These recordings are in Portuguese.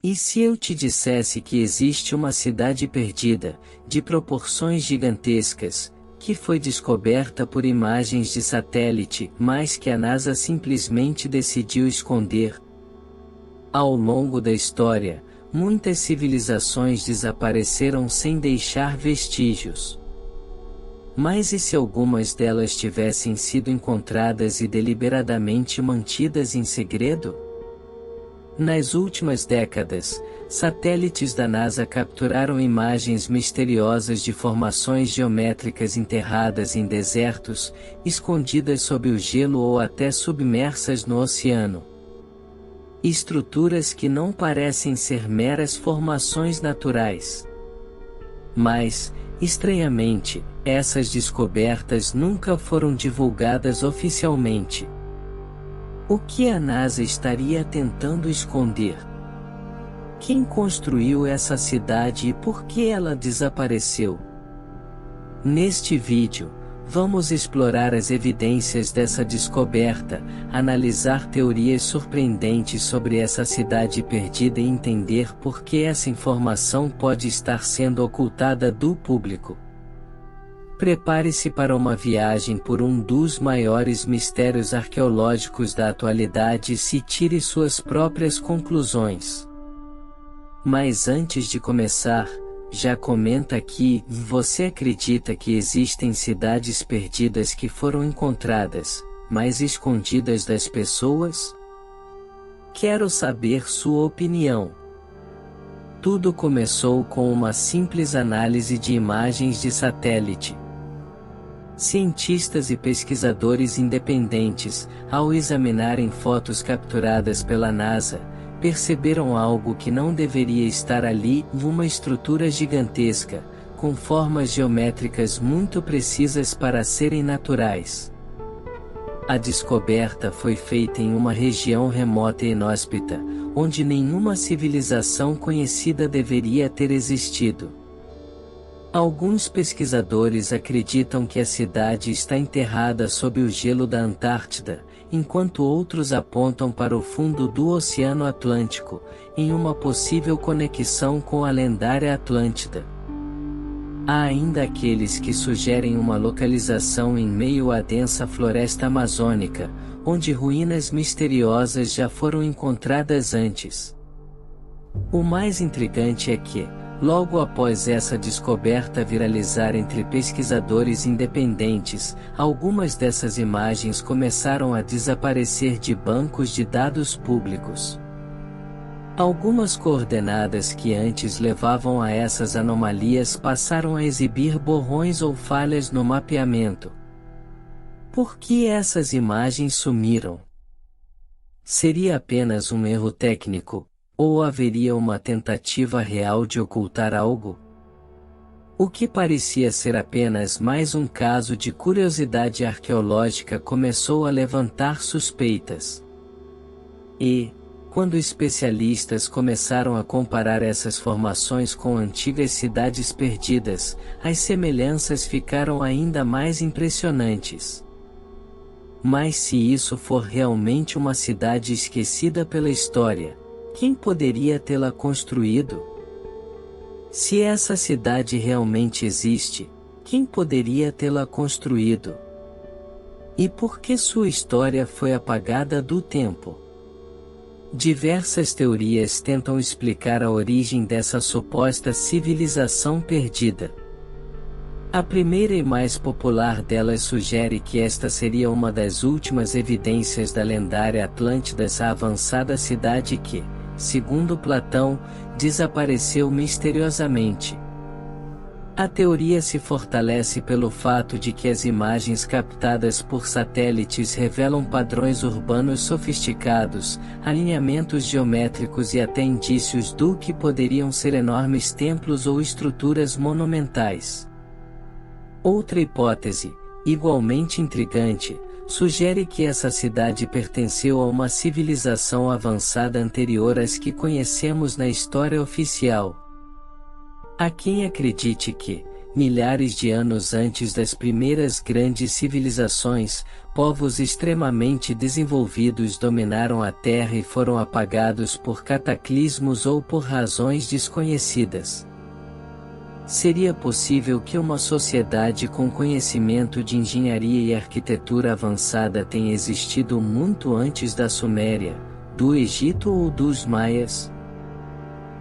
E se eu te dissesse que existe uma cidade perdida, de proporções gigantescas, que foi descoberta por imagens de satélite, mas que a NASA simplesmente decidiu esconder? Ao longo da história, muitas civilizações desapareceram sem deixar vestígios. Mas e se algumas delas tivessem sido encontradas e deliberadamente mantidas em segredo? Nas últimas décadas, satélites da NASA capturaram imagens misteriosas de formações geométricas enterradas em desertos, escondidas sob o gelo ou até submersas no oceano. Estruturas que não parecem ser meras formações naturais. Mas, estranhamente, essas descobertas nunca foram divulgadas oficialmente. O que a NASA estaria tentando esconder? Quem construiu essa cidade e por que ela desapareceu? Neste vídeo, vamos explorar as evidências dessa descoberta, analisar teorias surpreendentes sobre essa cidade perdida e entender por que essa informação pode estar sendo ocultada do público. Prepare-se para uma viagem por um dos maiores mistérios arqueológicos da atualidade e tire suas próprias conclusões. Mas antes de começar, já comenta aqui: você acredita que existem cidades perdidas que foram encontradas, mas escondidas das pessoas? Quero saber sua opinião. Tudo começou com uma simples análise de imagens de satélite. Cientistas e pesquisadores independentes, ao examinarem fotos capturadas pela NASA, perceberam algo que não deveria estar ali: uma estrutura gigantesca, com formas geométricas muito precisas para serem naturais. A descoberta foi feita em uma região remota e inóspita, onde nenhuma civilização conhecida deveria ter existido. Alguns pesquisadores acreditam que a cidade está enterrada sob o gelo da Antártida, enquanto outros apontam para o fundo do Oceano Atlântico, em uma possível conexão com a lendária Atlântida. Há ainda aqueles que sugerem uma localização em meio à densa floresta amazônica, onde ruínas misteriosas já foram encontradas antes. O mais intrigante é que, logo após essa descoberta viralizar entre pesquisadores independentes, algumas dessas imagens começaram a desaparecer de bancos de dados públicos. Algumas coordenadas que antes levavam a essas anomalias passaram a exibir borrões ou falhas no mapeamento. Por que essas imagens sumiram? Seria apenas um erro técnico? Ou haveria uma tentativa real de ocultar algo? O que parecia ser apenas mais um caso de curiosidade arqueológica começou a levantar suspeitas. E, quando especialistas começaram a comparar essas formações com antigas cidades perdidas, as semelhanças ficaram ainda mais impressionantes. Mas se isso for realmente uma cidade esquecida pela história, quem poderia tê-la construído? Se essa cidade realmente existe, quem poderia tê-la construído? E por que sua história foi apagada do tempo? Diversas teorias tentam explicar a origem dessa suposta civilização perdida. A primeira e mais popular delas sugere que esta seria uma das últimas evidências da lendária Atlântida, essa avançada cidade que, segundo Platão, desapareceu misteriosamente. A teoria se fortalece pelo fato de que as imagens captadas por satélites revelam padrões urbanos sofisticados, alinhamentos geométricos e até indícios do que poderiam ser enormes templos ou estruturas monumentais. Outra hipótese, igualmente intrigante, sugere que essa cidade pertenceu a uma civilização avançada anterior às que conhecemos na história oficial. Há quem acredite que, milhares de anos antes das primeiras grandes civilizações, povos extremamente desenvolvidos dominaram a Terra e foram apagados por cataclismos ou por razões desconhecidas. Seria possível que uma sociedade com conhecimento de engenharia e arquitetura avançada tenha existido muito antes da Suméria, do Egito ou dos Maias?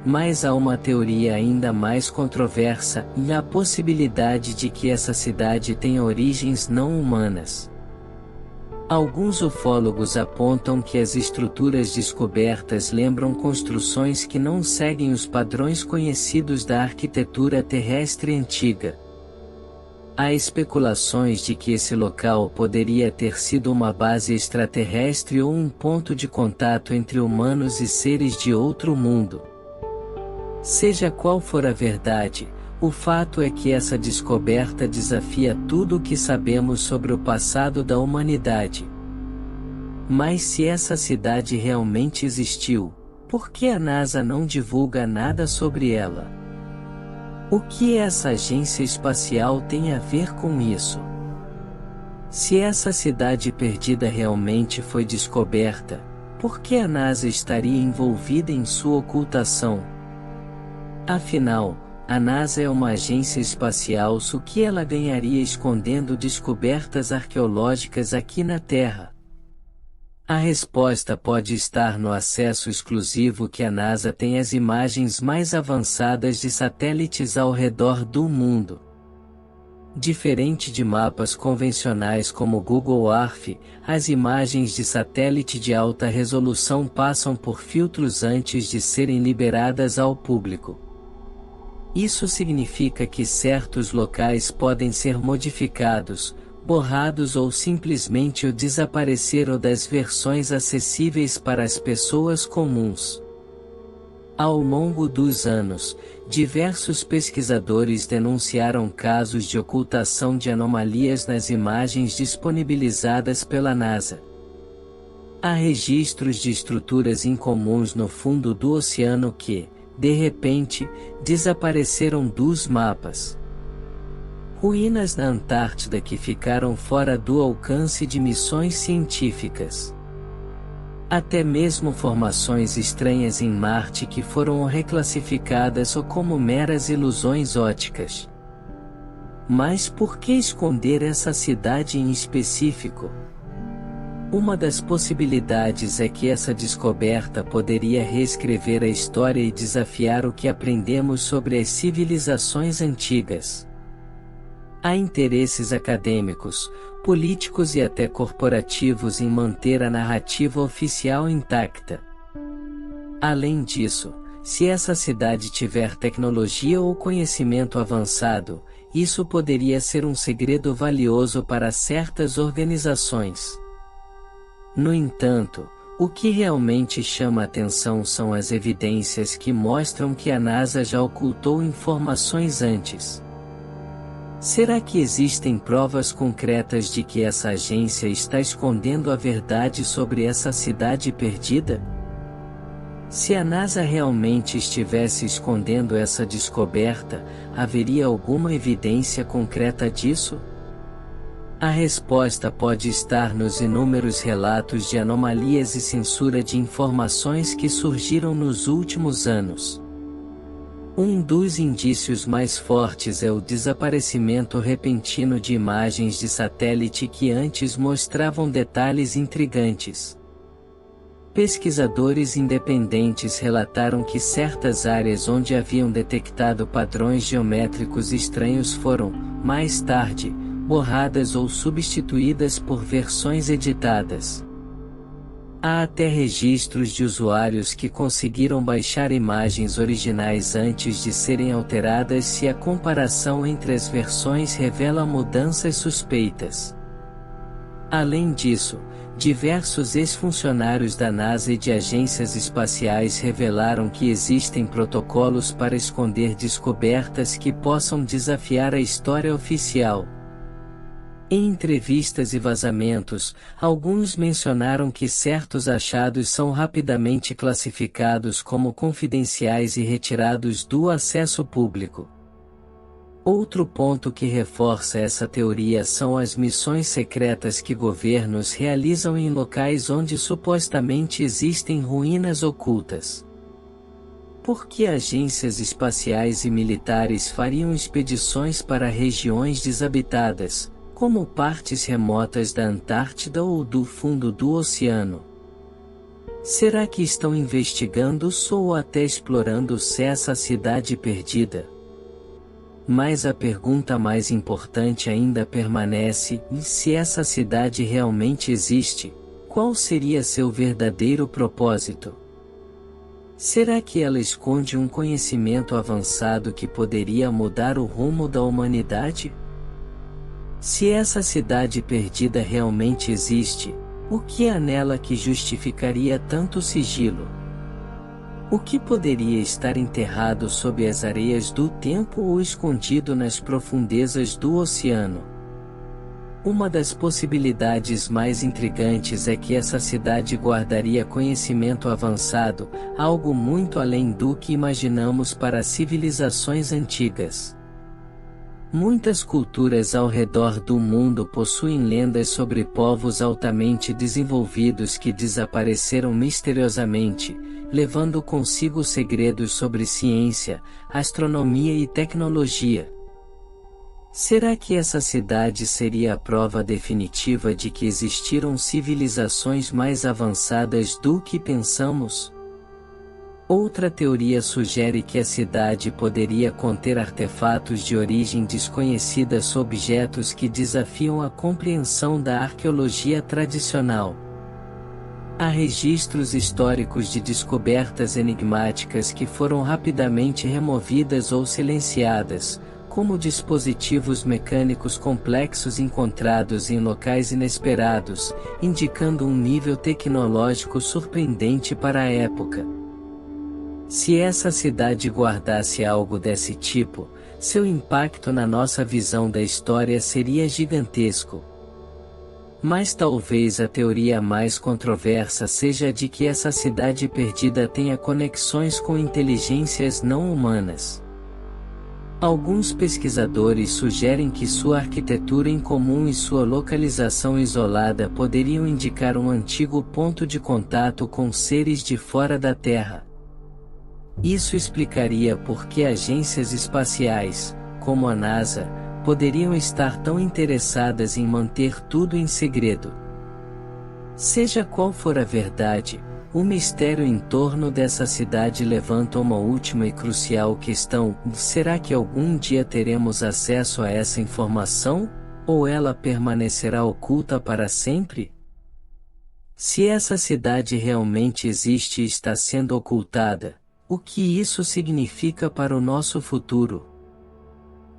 Mas há uma teoria ainda mais controversa, e a possibilidade de que essa cidade tenha origens não humanas. Alguns ufólogos apontam que as estruturas descobertas lembram construções que não seguem os padrões conhecidos da arquitetura terrestre antiga. Há especulações de que esse local poderia ter sido uma base extraterrestre ou um ponto de contato entre humanos e seres de outro mundo. Seja qual for a verdade, o fato é que essa descoberta desafia tudo o que sabemos sobre o passado da humanidade. Mas se essa cidade realmente existiu, por que a NASA não divulga nada sobre ela? O que essa agência espacial tem a ver com isso? Se essa cidade perdida realmente foi descoberta, por que a NASA estaria envolvida em sua ocultação? Afinal, a NASA é uma agência espacial, o que ela ganharia escondendo descobertas arqueológicas aqui na Terra? A resposta pode estar no acesso exclusivo que a NASA tem às imagens mais avançadas de satélites ao redor do mundo. Diferente de mapas convencionais como o Google Earth, as imagens de satélite de alta resolução passam por filtros antes de serem liberadas ao público. Isso significa que certos locais podem ser modificados, borrados ou simplesmente desapareceram das versões acessíveis para as pessoas comuns. Ao longo dos anos, diversos pesquisadores denunciaram casos de ocultação de anomalias nas imagens disponibilizadas pela NASA. Há registros de estruturas incomuns no fundo do oceano que, de repente, desapareceram dos mapas. Ruínas na Antártida que ficaram fora do alcance de missões científicas. Até mesmo formações estranhas em Marte que foram reclassificadas ou como meras ilusões ópticas. Mas por que esconder essa cidade em específico? Uma das possibilidades é que essa descoberta poderia reescrever a história e desafiar o que aprendemos sobre as civilizações antigas. Há interesses acadêmicos, políticos e até corporativos em manter a narrativa oficial intacta. Além disso, se essa cidade tiver tecnologia ou conhecimento avançado, isso poderia ser um segredo valioso para certas organizações. No entanto, o que realmente chama a atenção são as evidências que mostram que a NASA já ocultou informações antes. Será que existem provas concretas de que essa agência está escondendo a verdade sobre essa cidade perdida? Se a NASA realmente estivesse escondendo essa descoberta, haveria alguma evidência concreta disso? A resposta pode estar nos inúmeros relatos de anomalias e censura de informações que surgiram nos últimos anos. Um dos indícios mais fortes é o desaparecimento repentino de imagens de satélite que antes mostravam detalhes intrigantes. Pesquisadores independentes relataram que certas áreas onde haviam detectado padrões geométricos estranhos foram, mais tarde, borradas ou substituídas por versões editadas. Há até registros de usuários que conseguiram baixar imagens originais antes de serem alteradas se a comparação entre as versões revela mudanças suspeitas. Além disso, diversos ex-funcionários da NASA e de agências espaciais revelaram que existem protocolos para esconder descobertas que possam desafiar a história oficial. Em entrevistas e vazamentos, alguns mencionaram que certos achados são rapidamente classificados como confidenciais e retirados do acesso público. Outro ponto que reforça essa teoria são as missões secretas que governos realizam em locais onde supostamente existem ruínas ocultas. Por que agências espaciais e militares fariam expedições para regiões desabitadas, como partes remotas da Antártida ou do fundo do oceano? Será que estão investigando ou até explorando essa cidade perdida? Mas a pergunta mais importante ainda permanece: e se essa cidade realmente existe, qual seria seu verdadeiro propósito? Será que ela esconde um conhecimento avançado que poderia mudar o rumo da humanidade? Se essa cidade perdida realmente existe, o que há nela que justificaria tanto sigilo? O que poderia estar enterrado sob as areias do tempo ou escondido nas profundezas do oceano? Uma das possibilidades mais intrigantes é que essa cidade guardaria conhecimento avançado, algo muito além do que imaginamos para civilizações antigas. Muitas culturas ao redor do mundo possuem lendas sobre povos altamente desenvolvidos que desapareceram misteriosamente, levando consigo segredos sobre ciência, astronomia e tecnologia. Será que essa cidade seria a prova definitiva de que existiram civilizações mais avançadas do que pensamos? Outra teoria sugere que a cidade poderia conter artefatos de origem desconhecida, objetos que desafiam a compreensão da arqueologia tradicional. Há registros históricos de descobertas enigmáticas que foram rapidamente removidas ou silenciadas, como dispositivos mecânicos complexos encontrados em locais inesperados, indicando um nível tecnológico surpreendente para a época. Se essa cidade guardasse algo desse tipo, seu impacto na nossa visão da história seria gigantesco. Mas talvez a teoria mais controversa seja a de que essa cidade perdida tenha conexões com inteligências não humanas. Alguns pesquisadores sugerem que sua arquitetura incomum e sua localização isolada poderiam indicar um antigo ponto de contato com seres de fora da Terra. Isso explicaria por que agências espaciais, como a NASA, poderiam estar tão interessadas em manter tudo em segredo. Seja qual for a verdade, o mistério em torno dessa cidade levanta uma última e crucial questão: será que algum dia teremos acesso a essa informação, ou ela permanecerá oculta para sempre? Se essa cidade realmente existe e está sendo ocultada, o que isso significa para o nosso futuro?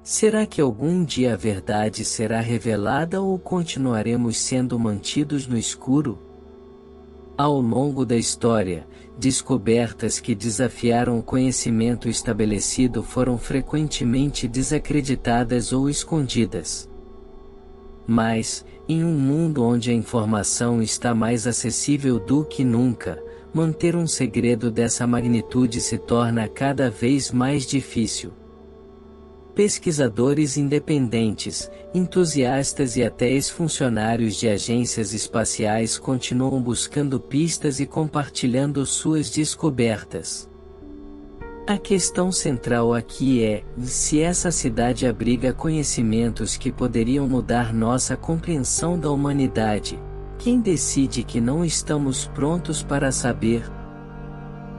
Será que algum dia a verdade será revelada ou continuaremos sendo mantidos no escuro? Ao longo da história, descobertas que desafiaram o conhecimento estabelecido foram frequentemente desacreditadas ou escondidas. Mas, em um mundo onde a informação está mais acessível do que nunca, manter um segredo dessa magnitude se torna cada vez mais difícil. Pesquisadores independentes, entusiastas e até ex-funcionários de agências espaciais continuam buscando pistas e compartilhando suas descobertas. A questão central aqui é: se essa cidade abriga conhecimentos que poderiam mudar nossa compreensão da humanidade, quem decide que não estamos prontos para saber?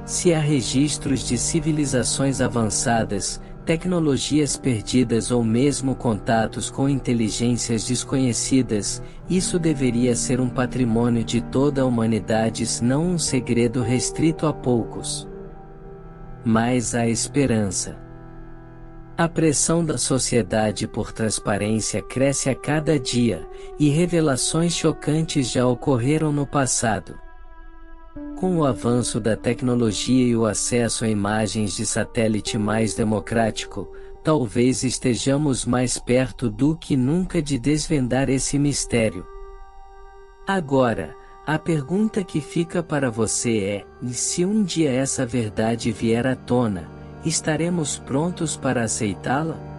Se há registros de civilizações avançadas, tecnologias perdidas ou mesmo contatos com inteligências desconhecidas, isso deveria ser um patrimônio de toda a humanidade, não um segredo restrito a poucos. Mas há esperança. A pressão da sociedade por transparência cresce a cada dia, e revelações chocantes já ocorreram no passado. Com o avanço da tecnologia e o acesso a imagens de satélite mais democrático, talvez estejamos mais perto do que nunca de desvendar esse mistério. Agora, a pergunta que fica para você é: e se um dia essa verdade vier à tona, estaremos prontos para aceitá-la?